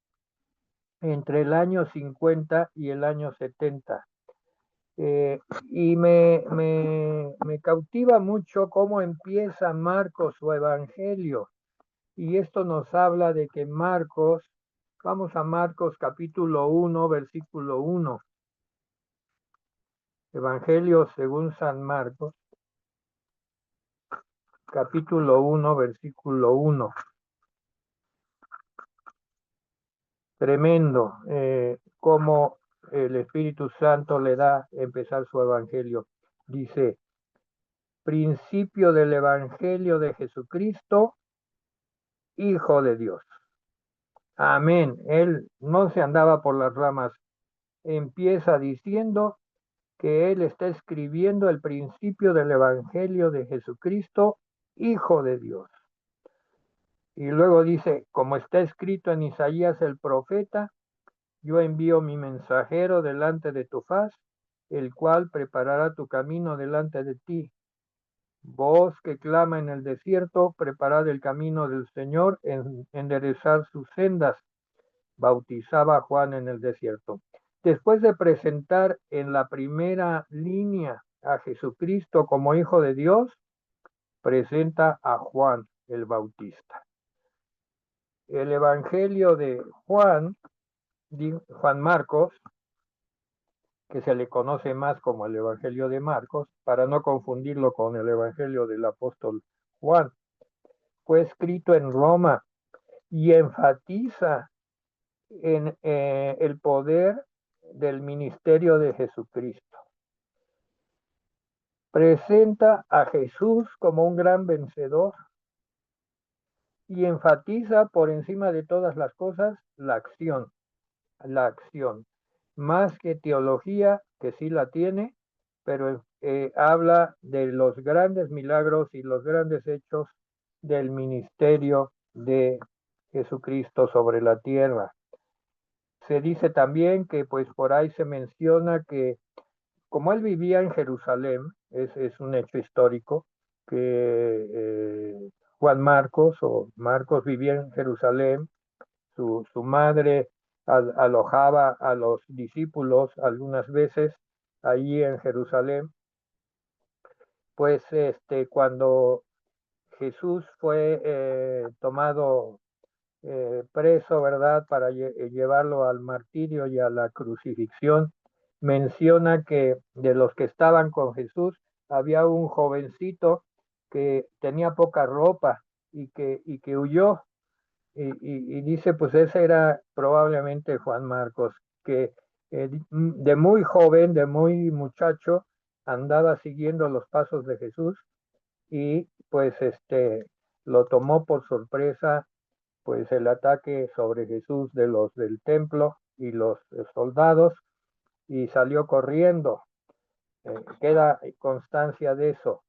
entre el año 50 y el año 70. Y me cautiva mucho cómo empieza Marcos su Evangelio. Y esto nos habla de que Marcos, vamos a Marcos capítulo 1, versículo 1. Evangelio según San Marcos, capítulo 1, versículo 1. Tremendo cómo el Espíritu Santo le da a empezar su Evangelio. Dice, principio del Evangelio de Jesucristo, Hijo de Dios. Amén. Él no se andaba por las ramas. Empieza diciendo que él está escribiendo el principio del Evangelio de Jesucristo, Hijo de Dios. Y luego dice, como está escrito en Isaías el profeta, yo envío mi mensajero delante de tu faz, el cual preparará tu camino delante de ti. Voz que clama en el desierto, preparad el camino del Señor, enderezar sus sendas, bautizaba a Juan en el desierto. Después de presentar en la primera línea a Jesucristo como Hijo de Dios, presenta a Juan el Bautista. El Evangelio de Juan, Juan Marcos, que se le conoce más como el Evangelio de Marcos, para no confundirlo con el Evangelio del apóstol Juan, fue escrito en Roma y enfatiza en el poder del ministerio de Jesucristo. Presenta a Jesús como un gran vencedor y enfatiza por encima de todas las cosas la acción, más que teología, que sí la tiene, pero habla de los grandes milagros y los grandes hechos del ministerio de Jesucristo sobre la tierra. Se dice también que pues por ahí se menciona que como él vivía en Jerusalén, es un hecho histórico, que Juan Marcos o Marcos vivía en Jerusalén, su madre alojaba a los discípulos algunas veces allí en Jerusalén, pues cuando Jesús fue tomado preso, ¿verdad?, para llevarlo al martirio y a la crucifixión, menciona que de los que estaban con Jesús había un jovencito que tenía poca ropa y que huyó. Y dice, pues ese era probablemente Juan Marcos, que de muy joven, de muy muchacho, andaba siguiendo los pasos de Jesús y pues lo tomó por sorpresa pues el ataque sobre Jesús de los del templo y los soldados y salió corriendo. Queda constancia de eso.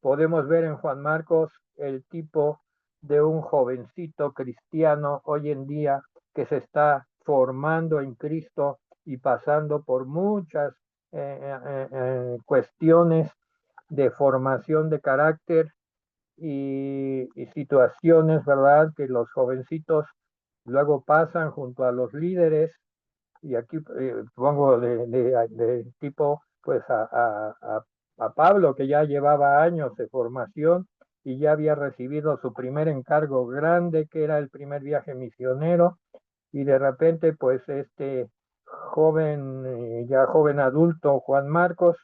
Podemos ver en Juan Marcos el tipo de un jovencito cristiano hoy en día que se está formando en Cristo y pasando por muchas cuestiones de formación de carácter y situaciones, ¿verdad? Que los jovencitos luego pasan junto a los líderes, y aquí pongo de tipo, pues a Pablo, que ya llevaba años de formación y ya había recibido su primer encargo grande, que era el primer viaje misionero, y de repente, pues joven, ya joven adulto, Juan Marcos,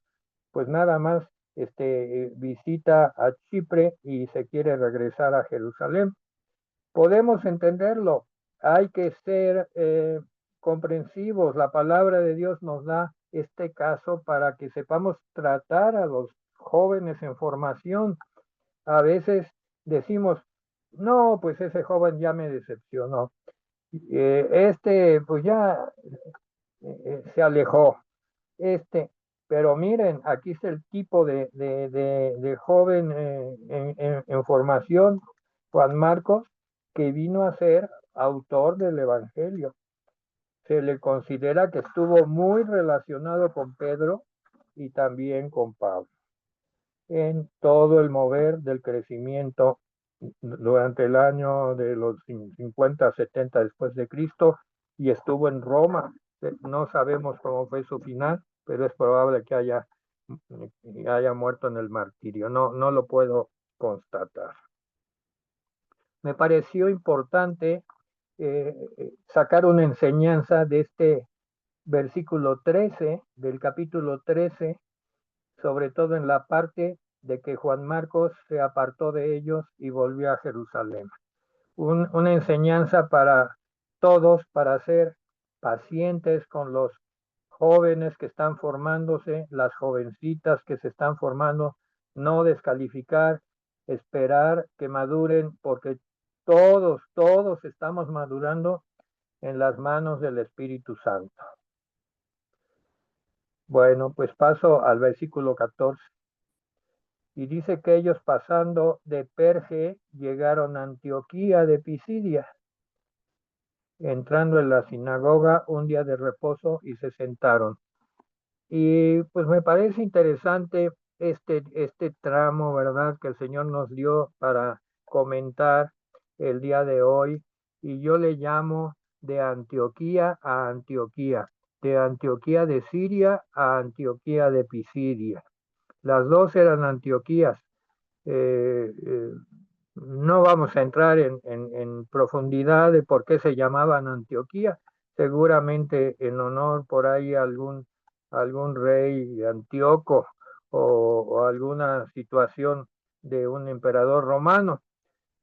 pues nada más visita a Chipre y se quiere regresar a Jerusalén. Podemos entenderlo, hay que ser comprensivos, la palabra de Dios nos da este caso para que sepamos tratar a los jóvenes en formación. A veces decimos, no, pues ese joven ya me decepcionó, pues ya se alejó, pero miren, aquí está el tipo de joven en formación, Juan Marcos, que vino a ser autor del Evangelio. Se le considera que estuvo muy relacionado con Pedro y también con Pablo en todo el mover del crecimiento durante el año de los 50, 70 después de Cristo, y estuvo en Roma. No sabemos cómo fue su final, pero es probable que haya muerto en el martirio. No lo puedo constatar. Me pareció importante sacar una enseñanza de este versículo 13 del capítulo 13, sobre todo en la parte de que Juan Marcos se apartó de ellos y volvió a Jerusalén. Una enseñanza para todos, para ser pacientes con los jóvenes que están formándose, las jovencitas que se están formando, no descalificar, esperar que maduren, porque todos estamos madurando en las manos del Espíritu Santo. Bueno, pues paso al versículo 14. Y dice que ellos pasando de Perge llegaron a Antioquía de Pisidia, entrando en la sinagoga un día de reposo y se sentaron. Y pues me parece interesante este tramo, ¿verdad? Que el Señor nos dio para comentar el día de hoy, y yo le llamo de Antioquía a Antioquía, de Antioquía de Siria a Antioquía de Pisidia. Las dos eran Antioquías. Eh, eh, no vamos a entrar en profundidad de por qué se llamaban Antioquía, seguramente en honor por ahí a algún rey Antíoco o alguna situación de un emperador romano,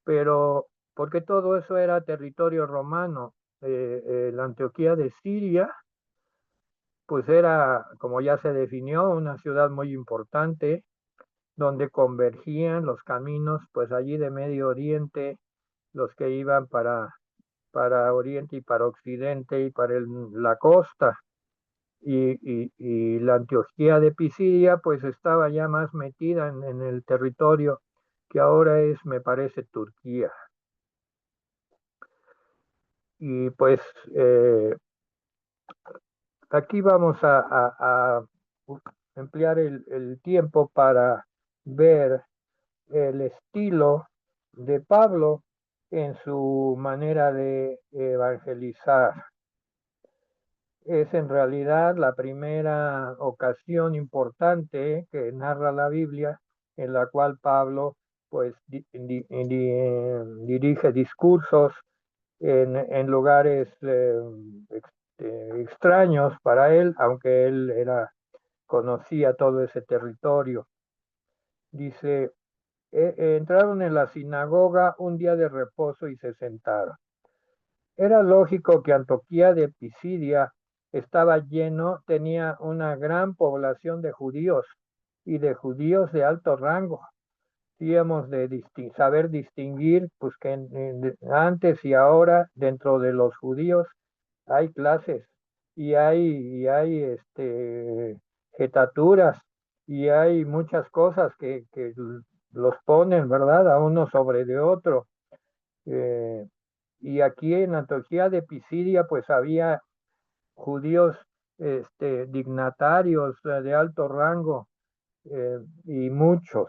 pero porque todo eso era territorio romano. La Antioquía de Siria, pues era, como ya se definió, una ciudad muy importante donde convergían los caminos, pues allí de Medio Oriente, los que iban para Oriente y para Occidente y para la costa. Y la Antioquía de Pisidia, pues estaba ya más metida en el territorio que ahora es, me parece, Turquía. Y pues aquí vamos a emplear el tiempo para ver el estilo de Pablo en su manera de evangelizar. Es en realidad la primera ocasión importante que narra la Biblia en la cual Pablo pues dirige discursos en lugares extraños para él, aunque él conocía todo ese territorio. Dice, entraron en la sinagoga un día de reposo y se sentaron. Era lógico que Antioquía de Pisidia estaba lleno, tenía una gran población de judíos y de judíos de alto rango. Sí hemos de saber distinguir, pues que antes y ahora dentro de los judíos hay clases y hay jetaturas y hay muchas cosas que los ponen, ¿verdad? A uno sobre de otro. Eh, y aquí en Antioquía de Pisidia, pues había judíos dignatarios de alto rango, y muchos.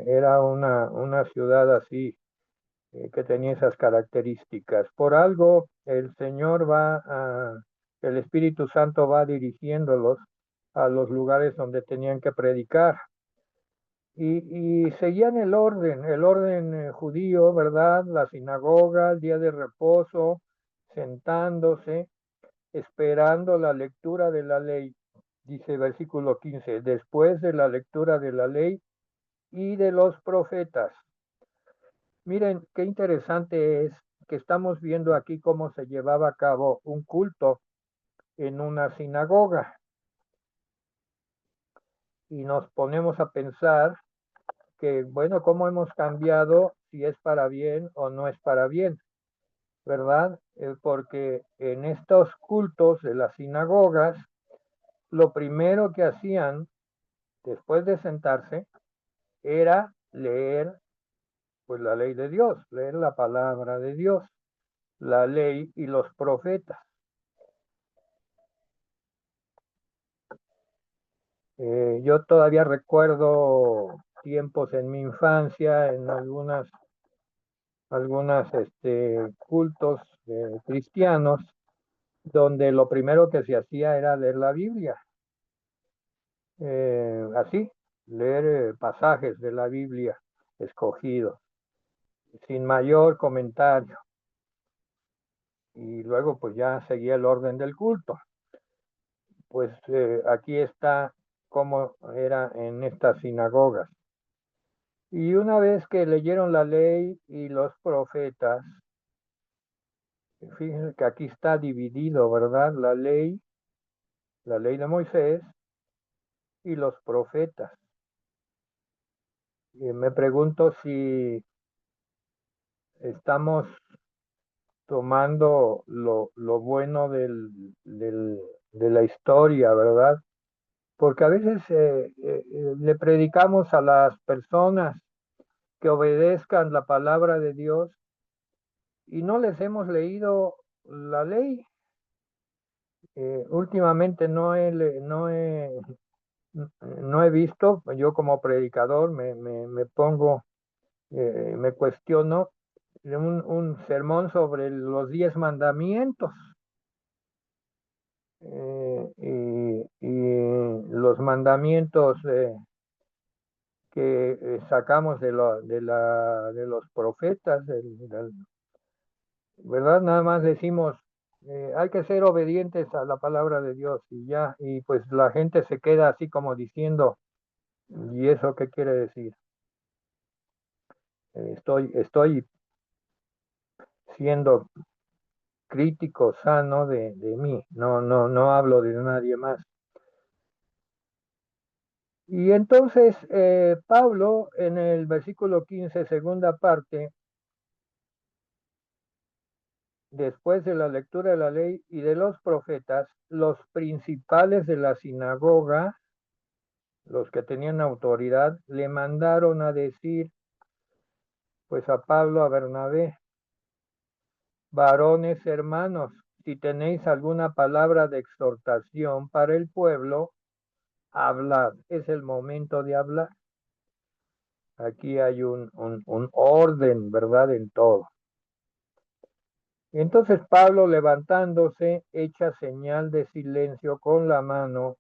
Era una ciudad así, que tenía esas características. Por algo el Señor el Espíritu Santo va dirigiéndolos a los lugares donde tenían que predicar. Y seguían el orden judío, ¿verdad? La sinagoga, el día de reposo, sentándose, esperando la lectura de la ley. Dice versículo 15, después de la lectura de la ley y de los profetas. Miren, qué interesante es que estamos viendo aquí cómo se llevaba a cabo un culto en una sinagoga. Y nos ponemos a pensar que, bueno, cómo hemos cambiado, si es para bien o no es para bien, ¿verdad? Porque en estos cultos de las sinagogas, lo primero que hacían después de sentarse era leer, pues, la ley de Dios, leer la palabra de Dios, la ley y los profetas. Yo todavía recuerdo tiempos en mi infancia, en algunas cultos cristianos, donde lo primero que se hacía era leer la Biblia. Así, leer pasajes de la Biblia escogidos, sin mayor comentario. Y luego pues ya seguía el orden del culto. Pues aquí está cómo era en estas sinagogas. Y una vez que leyeron la ley y los profetas, fíjense que aquí está dividido, ¿verdad? La ley de Moisés y los profetas. Me pregunto si estamos tomando lo bueno de la historia, ¿verdad? Porque a veces le predicamos a las personas que obedezcan la palabra de Dios y no les hemos leído la ley. Últimamente no he no he visto, yo como predicador me pongo, me cuestiono un sermón sobre los 10 mandamientos. Y los mandamientos que sacamos de los profetas, ¿verdad? Nada más decimos, hay que ser obedientes a la palabra de Dios y ya, y pues la gente se queda así como diciendo, ¿y eso qué quiere decir? Estoy siendo crítico sano de mí, no hablo de nadie más. Y entonces Pablo en el versículo 15, segunda parte, después de la lectura de la ley y de los profetas, los principales de la sinagoga, los que tenían autoridad, le mandaron a decir, pues a Pablo, a Bernabé, varones hermanos, si tenéis alguna palabra de exhortación para el pueblo, hablad. Es el momento de hablar. Aquí hay un orden, ¿verdad? En todo. Entonces Pablo, levantándose, echa señal de silencio con la mano.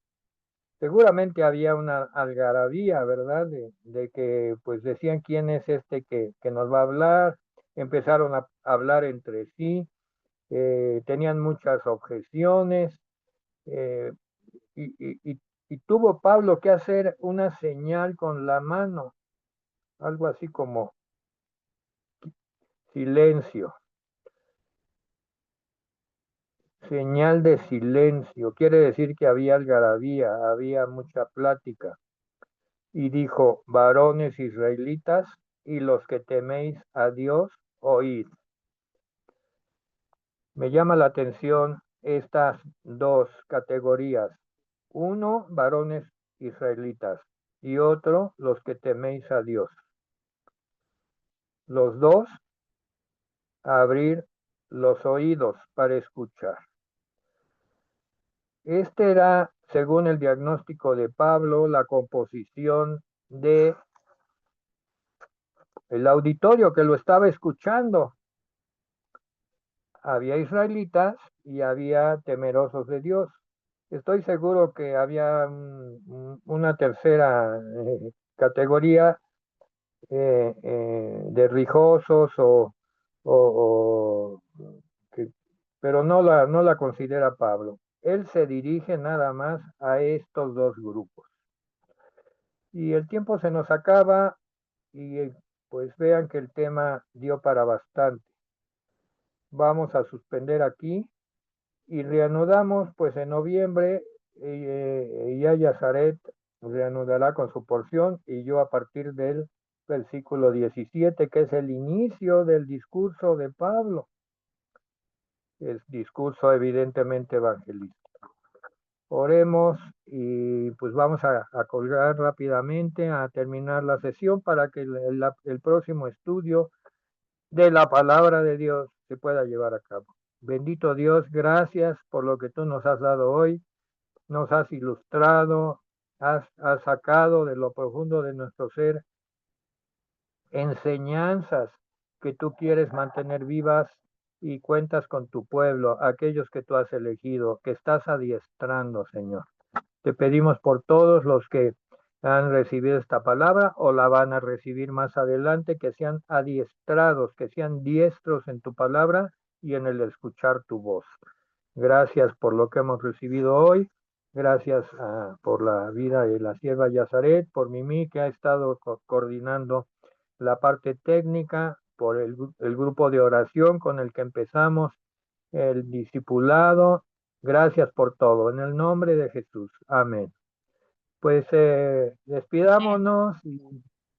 Seguramente había una algarabía, ¿verdad? De que pues decían quién es este que nos va a hablar. Empezaron a hablar entre sí, tenían muchas objeciones, eh, y tuvo Pablo que hacer una señal con la mano, algo así como silencio. Señal de silencio, quiere decir que había algarabía, había mucha plática. Y dijo, varones israelitas y los que teméis a Dios, oíd. Me llama la atención estas dos categorías. Uno, varones israelitas, y otro, los que teméis a Dios. Los dos, abrir los oídos para escuchar. Este era, según el diagnóstico de Pablo, la composición de el auditorio que lo estaba escuchando. Había israelitas y había temerosos de Dios. Estoy seguro que había una tercera categoría de rijosos o pero no la considera Pablo. Él se dirige nada más a estos dos grupos. Y el tiempo se nos acaba y pues vean que el tema dio para bastante. Vamos a suspender aquí y reanudamos pues en noviembre. Yaya Zaret reanudará con su porción y yo a partir del versículo 17, que es el inicio del discurso de Pablo. Es discurso evidentemente evangelista. Oremos y pues vamos a colgar rápidamente, a terminar la sesión para que el próximo estudio de la palabra de Dios se pueda llevar a cabo. Bendito Dios, gracias por lo que tú nos has dado hoy, nos has ilustrado, has sacado de lo profundo de nuestro ser enseñanzas que tú quieres mantener vivas y cuentas con tu pueblo, aquellos que tú has elegido, que estás adiestrando, Señor. Te pedimos por todos los que han recibido esta palabra o la van a recibir más adelante, que sean adiestrados, que sean diestros en tu palabra y en el escuchar tu voz. Gracias por lo que hemos recibido hoy. Gracias por la vida de la sierva Yazaret, por Mimi, que ha estado coordinando la parte técnica, por el grupo de oración con el que empezamos, el discipulado. Gracias por todo. En el nombre de Jesús. Amén. Pues despidámonos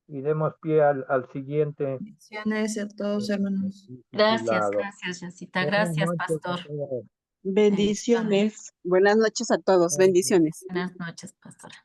y demos pie al siguiente Bendiciones a todos, hermanos. discipulado. Gracias, Jacita. Buenas Gracias, noches a pastor. todos. Bendiciones. Buenas noches a todos. Bendiciones. Buenas noches, pastora.